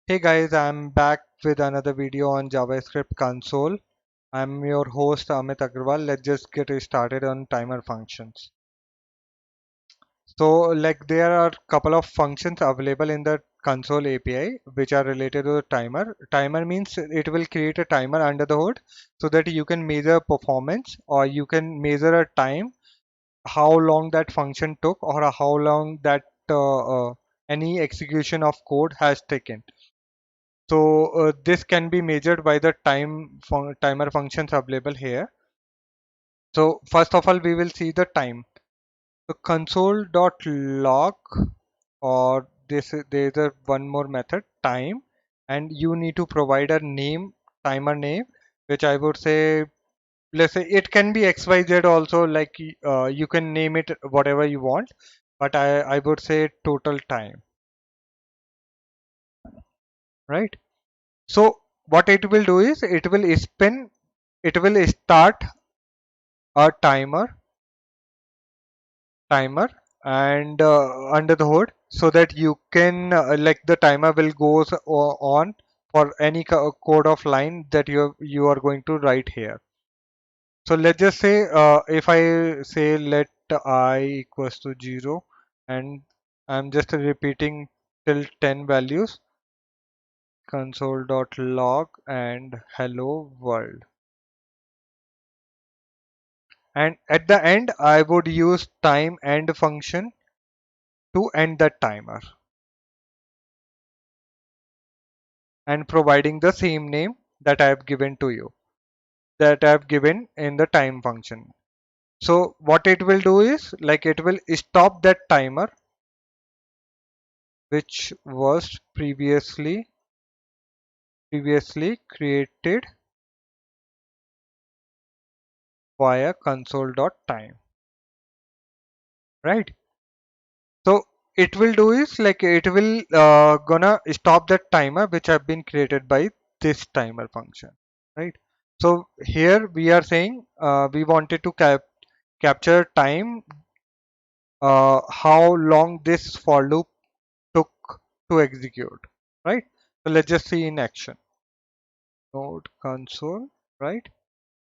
Hey guys, I'm back with another video on JavaScript console. I'm your host Amit Agrawal. Let's just get started on timer functions. So there are a couple of functions available in the console API which are related to the timer. Timer means it will create a timer under the hood so that you can measure performance or you can measure a time, how long that function took or how long that any execution of code has taken. So this can be measured by the timer functions available here. So first of all, we will see the time. So console.log, or there is a one more method, time, and you need to provide a name, timer name, which I would say, let's say it can be XYZ also, you can name it whatever you want, but I would say total time, right? So what it will do is it will start a timer and under the hood so that you can the timer will goes on for any code of line that you are going to write here. So let's just say if I say let I equals to 0 and I'm just repeating till 10 values, console.log and hello world, and at the end I would use time end function to end the timer and providing the same name that I have given to you, that I have given in the time function. So what it will do is it will stop that timer which was previously created via console.time, right? So it will do is it will gonna stop that timer which have been created by this timer function, right? So here we are saying we wanted to capture time, how long this for loop took to execute, right? So let's just see in action. Node console, right?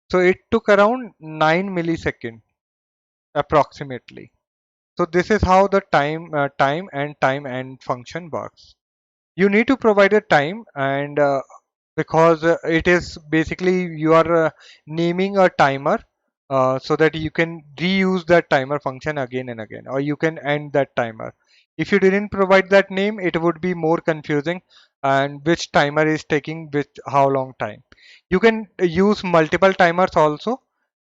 So it took around 9 milliseconds approximately. So this is how the time and function works. You need to provide a time, and because it is basically you are naming a timer so that you can reuse that timer function again and again, or you can end that timer. If you didn't provide that name, it would be more confusing, and which timer is taking which how long time. You can use multiple timers also.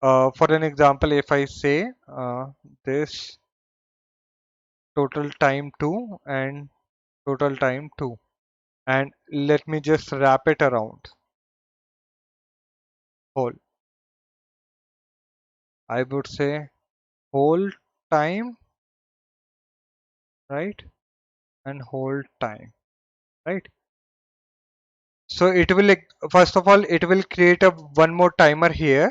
For an example, if I say this total time 2 and total time 2, and let me just wrap it around whole, I would say whole time, right? And whole time, right? So it will first of all it will create a one more timer here,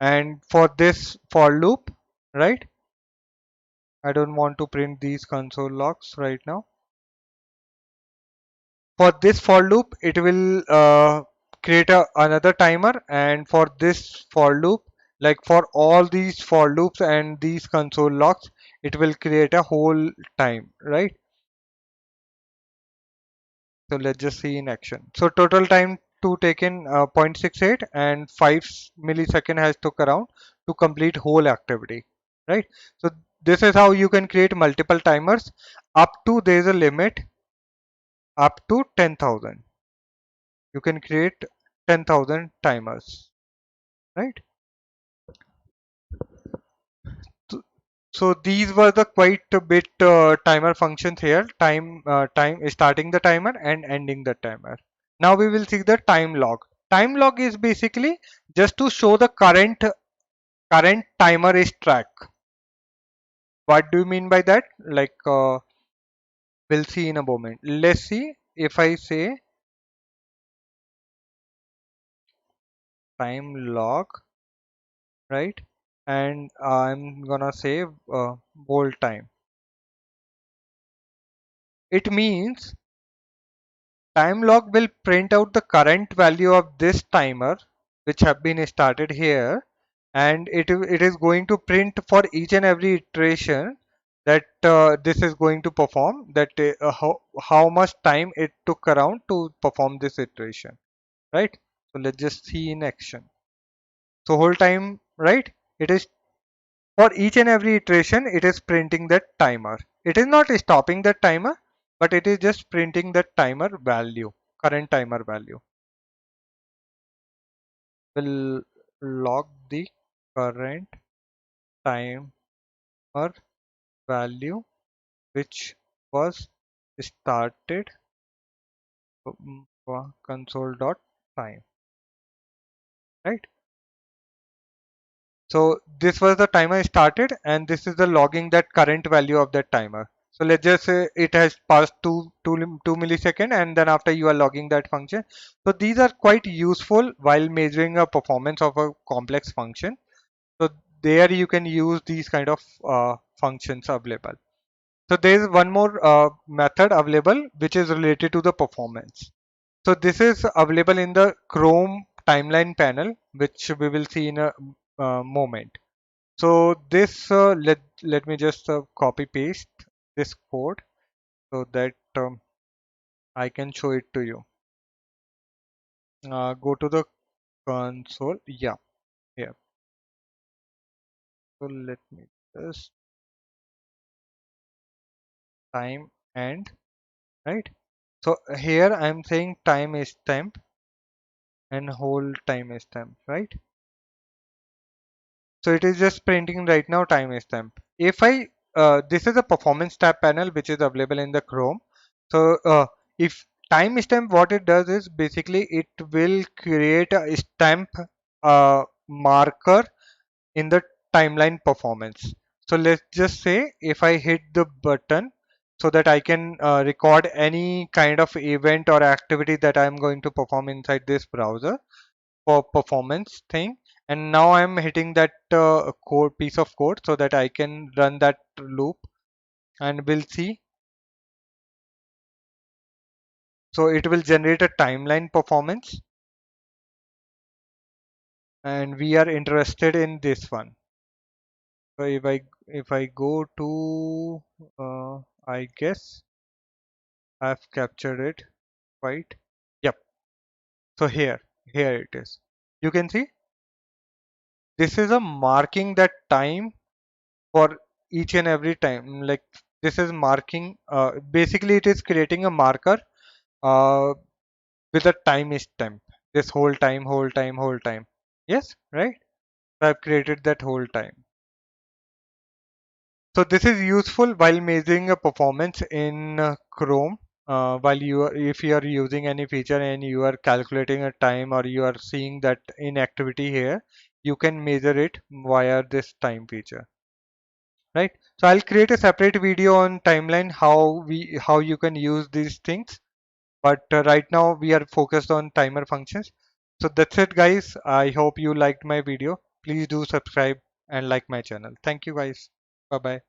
and for this for loop, right? I don't want to print these console logs right now. For this for loop it will create another timer, and for this for loop, like for all these for loops and these console logs, it will create a whole time, right? So let's just see in action. So total time to taken 0.68 and 5 millisecond has took around to complete whole activity, right? So this is how you can create multiple timers up to there is a limit up to 10,000. You can create 10,000 timers, right? So so these were the quite a bit timer functions here. Time is starting the timer and ending the timer. Now we will see the time log. Time log is basically just to show the current timer is track. What do you mean by that? We'll see in a moment. Let's see if I say time log, right? And I'm gonna say hold time. It means time log will print out the current value of this timer which have been started here, and it is going to print for each and every iteration that this is going to perform, that how much time it took around to perform this iteration, right? So let's just see in action. So whole time, right? It is for each and every iteration, it is printing that timer. It is not stopping the timer, but it is just printing the timer value, current timer value. Will log the current timer value which was started console.time, right? So this was the timer started, and this is the logging that current value of that timer. So let's just say it has passed 2 millisecond, and then after you are logging that function. So these are quite useful while measuring a performance of a complex function. So there you can use these kind of functions available. So there is one more method available which is related to the performance. So this is available in the Chrome timeline panel, which we will see in a moment. So this let me just copy paste this code so that I can show it to you. Go to the console. Yeah, yeah. So let me just time and right. So here I'm saying time is temp and whole time is temp, right? So it is just printing right now time is temp. If I this is a performance tab panel which is available in the Chrome. So if time stamp, what it does is basically it will create a stamp marker in the timeline performance. So let's just say if I hit the button so that I can record any kind of event or activity that I'm going to perform inside this browser for performance thing, and now I'm hitting that code piece of code so that I can run that loop, and we'll see. So it will generate a timeline performance, and we are interested in this one. So if I go to I guess I've captured it, right? Yep. So here it is. You can see this is a marking that time for each and every time. Like this is marking. Basically, it is creating a marker uh, with a time stamp. This whole time, whole time, whole time. Yes, right? So I've created that whole time. So this is useful while measuring a performance in Chrome. While if you are using any feature and you are calculating a time, or you are seeing that in activity here, you can measure it via this time feature, right? So I'll create a separate video on timeline how you can use these things. But right now we are focused on timer functions. So that's it, guys. I hope you liked my video. Please do subscribe and like my channel. Thank you, guys. Bye bye.